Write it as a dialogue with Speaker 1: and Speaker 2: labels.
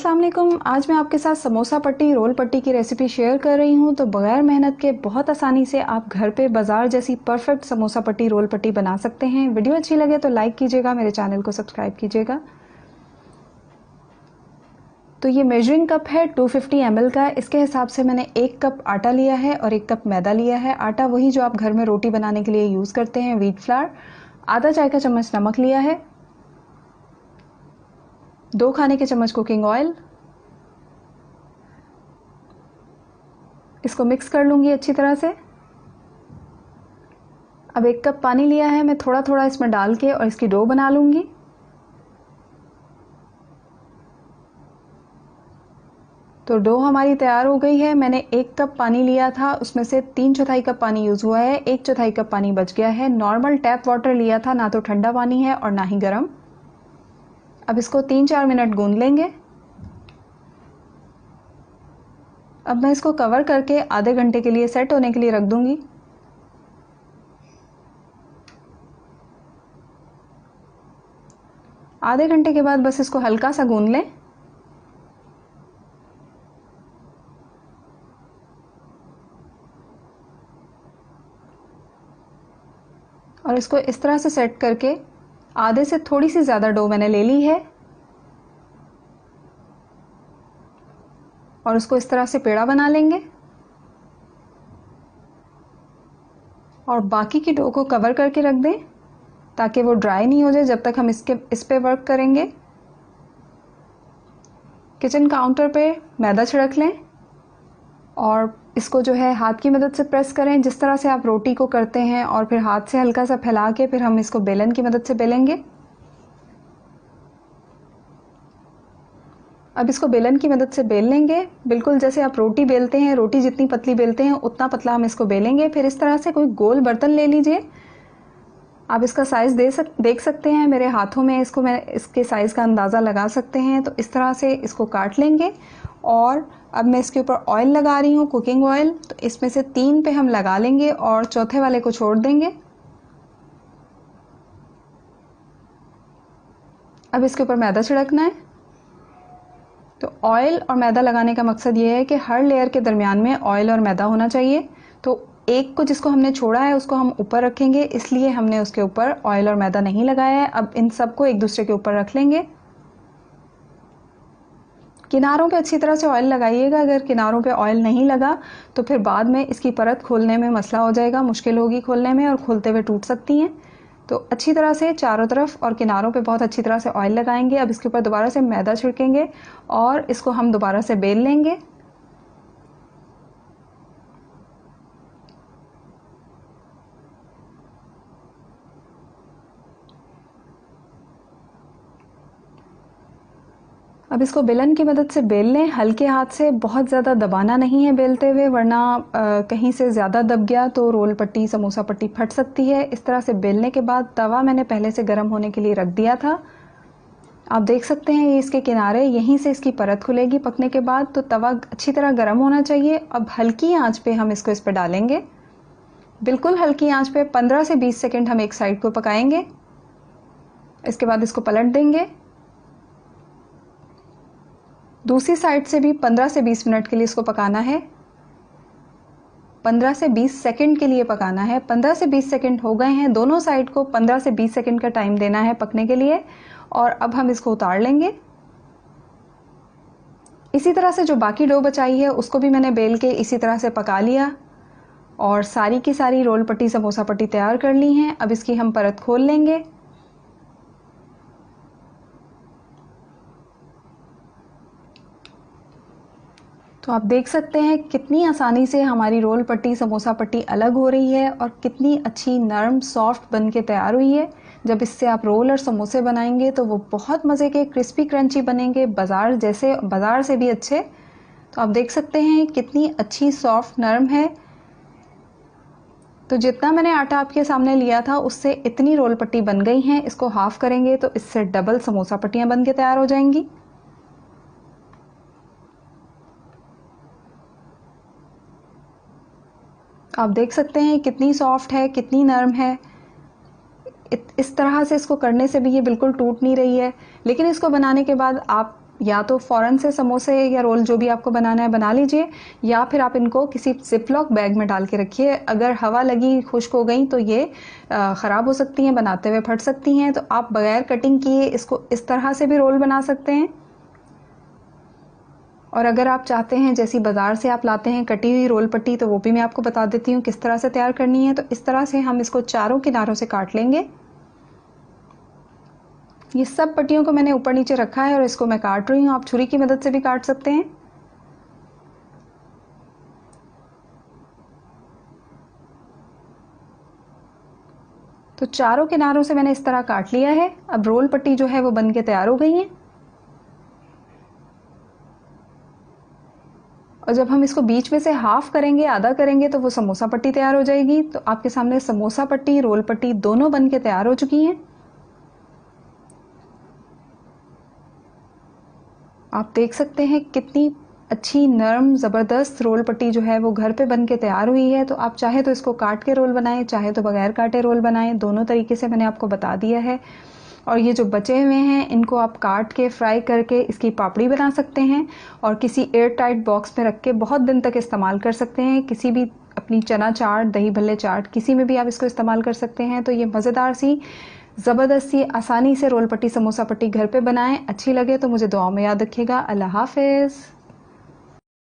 Speaker 1: अस्सलाम वालेकुम। आज मैं आपके साथ समोसा पट्टी रोल पट्टी की रेसिपी शेयर कर रही हूँ। तो बगैर मेहनत के बहुत आसानी से आप घर पे बाज़ार जैसी परफेक्ट समोसा पट्टी रोल पट्टी बना सकते हैं। वीडियो अच्छी लगे तो लाइक कीजिएगा, मेरे चैनल को सब्सक्राइब कीजिएगा। तो ये मेजरिंग कप है 250 ml का। इसके हिसाब से मैंने 1 कप आटा लिया है और 1 कप मैदा लिया है। आटा वही जो आप घर में रोटी बनाने के लिए यूज़ करते हैं, व्हीट फ्लावर। आधा चाय का चम्मच नमक लिया है, 2 खाने के चम्मच कुकिंग ऑयल। इसको मिक्स कर लूँगी अच्छी तरह से। अब 1 कप पानी लिया है, मैं थोड़ा थोड़ा इसमें डाल के और इसकी डो बना लूँगी। तो डो हमारी तैयार हो गई है। मैंने 1 कप पानी लिया था, उसमें से 3/4 कप पानी यूज़ हुआ है, 1/4 कप पानी बच गया है। नॉर्मल टैप वाटर लिया था, ना तो ठंडा पानी है और ना ही गर्म। अब इसको 3-4 मिनट गूंद लेंगे। अब मैं इसको कवर करके आधे घंटे के लिए सेट होने के लिए रख दूंगी। आधे घंटे के बाद बस इसको हल्का सा गूंद लें। और इसको इस तरह से सेट करके आधे से थोड़ी सी ज़्यादा डो मैंने ले ली है और उसको इस तरह से पेड़ा बना लेंगे और बाकी की डो को कवर करके रख दें ताकि वो ड्राई नहीं हो जाए जब तक हम इस पे वर्क करेंगे। किचन काउंटर पे मैदा छिड़क लें और इसको जो है हाथ की मदद से प्रेस करें, जिस तरह से आप रोटी को करते हैं, और फिर हाथ से हल्का सा फैला के फिर हम इसको बेलन की मदद से बेलेंगे। अब इसको बेलन की मदद से बेल लेंगे, बिल्कुल जैसे आप रोटी बेलते हैं। रोटी जितनी पतली बेलते हैं उतना पतला हम इसको बेलेंगे। फिर इस तरह से कोई गोल बर्तन ले लीजिए। आप इसका साइज़ देख सकते हैं मेरे हाथों में, इसको मैं इसके साइज़ का अंदाज़ा लगा सकते हैं। तो इस तरह से इसको काट लेंगे और अब मैं इसके ऊपर ऑयल लगा रही हूँ, कुकिंग ऑयल। तो इसमें से 3 पे हम लगा लेंगे और चौथे वाले को छोड़ देंगे। अब इसके ऊपर मैदा छिड़कना है। तो ऑयल और मैदा लगाने का मकसद ये है कि हर लेयर के दरमियान में ऑयल और मैदा होना चाहिए। तो एक को जिसको हमने छोड़ा है उसको हम ऊपर रखेंगे, इसलिए हमने उसके ऊपर ऑयल और मैदा नहीं लगाया है। अब इन सबको एक दूसरे के ऊपर रख लेंगे। किनारों पे अच्छी तरह से ऑयल लगाइएगा। अगर किनारों पे ऑयल नहीं लगा तो फिर बाद में इसकी परत खोलने में मसला हो जाएगा, मुश्किल होगी खोलने में और खोलते हुए टूट सकती हैं। तो अच्छी तरह से चारों तरफ और किनारों पे बहुत अच्छी तरह से ऑयल लगाएंगे। अब इसके ऊपर दोबारा से मैदा छिड़केंगे और इसको हम दोबारा से बेल लेंगे। अब इसको बेलन की मदद से बेल लें, हल्के हाथ से, बहुत ज़्यादा दबाना नहीं है बेलते हुए, वरना कहीं से ज़्यादा दब गया तो रोल पट्टी समोसा पट्टी फट सकती है। इस तरह से बेलने के बाद तवा मैंने पहले से गर्म होने के लिए रख दिया था। आप देख सकते हैं ये इसके किनारे, यहीं से इसकी परत खुलेगी पकने के बाद। तो तवा अच्छी तरह गर्म होना चाहिए। अब हल्की आंच पे हम इसको इस पर डालेंगे, बिल्कुल हल्की आंच पे 15 से 20 सेकेंड हम एक साइड को पकाएंगे। इसके बाद इसको पलट देंगे। दूसरी साइड से भी 15 से 20 मिनट के लिए इसको पकाना है। 15 से 20 सेकंड के लिए पकाना है। 15 से 20 सेकंड हो गए हैं। दोनों साइड को 15 से 20 सेकंड का टाइम देना है पकने के लिए। और अब हम इसको उतार लेंगे। इसी तरह से जो बाकी डो बचाई है उसको भी मैंने बेल के इसी तरह से पका लिया और सारी की सारी रोल पट्टी समोसा पट्टी तैयार कर ली हैं। अब इसकी हम परत खोल लेंगे। तो आप देख सकते हैं कितनी आसानी से हमारी रोल पट्टी समोसा पट्टी अलग हो रही है और कितनी अच्छी नरम सॉफ्ट बन के तैयार हुई है। जब इससे आप रोल और समोसे बनाएंगे तो वो बहुत मज़े के क्रिस्पी क्रंची बनेंगे, बाज़ार से भी अच्छे। तो आप देख सकते हैं कितनी अच्छी सॉफ्ट नरम है। तो जितना मैंने आटा आपके सामने लिया था उससे इतनी रोल पट्टी बन गई हैं। इसको हाफ़ करेंगे तो इससे डबल समोसा पट्टियाँ बन के तैयार हो जाएंगी। आप देख सकते हैं कितनी सॉफ्ट है, कितनी नरम है। इस तरह से इसको करने से भी ये बिल्कुल टूट नहीं रही है। लेकिन इसको बनाने के बाद आप या तो फ़ौरन से समोसे या रोल जो भी आपको बनाना है बना लीजिए, या फिर आप इनको किसी ज़िपलॉक बैग में डाल के रखिए। अगर हवा लगी, खुश्क हो गई तो ये ख़राब हो सकती हैं, बनाते हुए फट सकती हैं। तो आप बगैर कटिंग किए इसको इस तरह से भी रोल बना सकते हैं। और अगर आप चाहते हैं, जैसी बाज़ार से आप लाते हैं कटी हुई रोल पट्टी, तो वो भी मैं आपको बता देती हूँ किस तरह से तैयार करनी है। तो इस तरह से हम इसको चारों किनारों से काट लेंगे। ये सब पट्टियों को मैंने ऊपर नीचे रखा है और इसको मैं काट रही हूँ। आप छुरी की मदद से भी काट सकते हैं। तो चारों किनारों से मैंने इस तरह काट लिया है। अब रोल पट्टी जो है वो बन के तैयार हो गई है। और जब हम इसको बीच में से हाफ करेंगे, आधा करेंगे, तो वो समोसा पट्टी तैयार हो जाएगी। तो आपके सामने समोसा पट्टी, रोल पट्टी दोनों बन के तैयार हो चुकी हैं। आप देख सकते हैं कितनी अच्छी नरम ज़बरदस्त रोल पट्टी जो है वो घर पे बन के तैयार हुई है। तो आप चाहे तो इसको काट के रोल बनाएं, चाहे तो बगैर काटे रोल बनाएं। दोनों तरीके से मैंने आपको बता दिया है। और ये जो बचे हुए हैं इनको आप काट के फ्राई करके इसकी पापड़ी बना सकते हैं और किसी एयर टाइट बॉक्स में रख के बहुत दिन तक इस्तेमाल कर सकते हैं। किसी भी अपनी चना चाट, दही भल्ले चाट, किसी में भी आप इसको इस्तेमाल कर सकते हैं। तो ये मज़ेदार सी, ज़बरदस्त सी, आसानी से रोल पट्टी समोसा पट्टी घर पे बनाएं। अच्छी लगे तो मुझे दुआओं में याद रखिएगा। अल्लाह हाफ़िज़।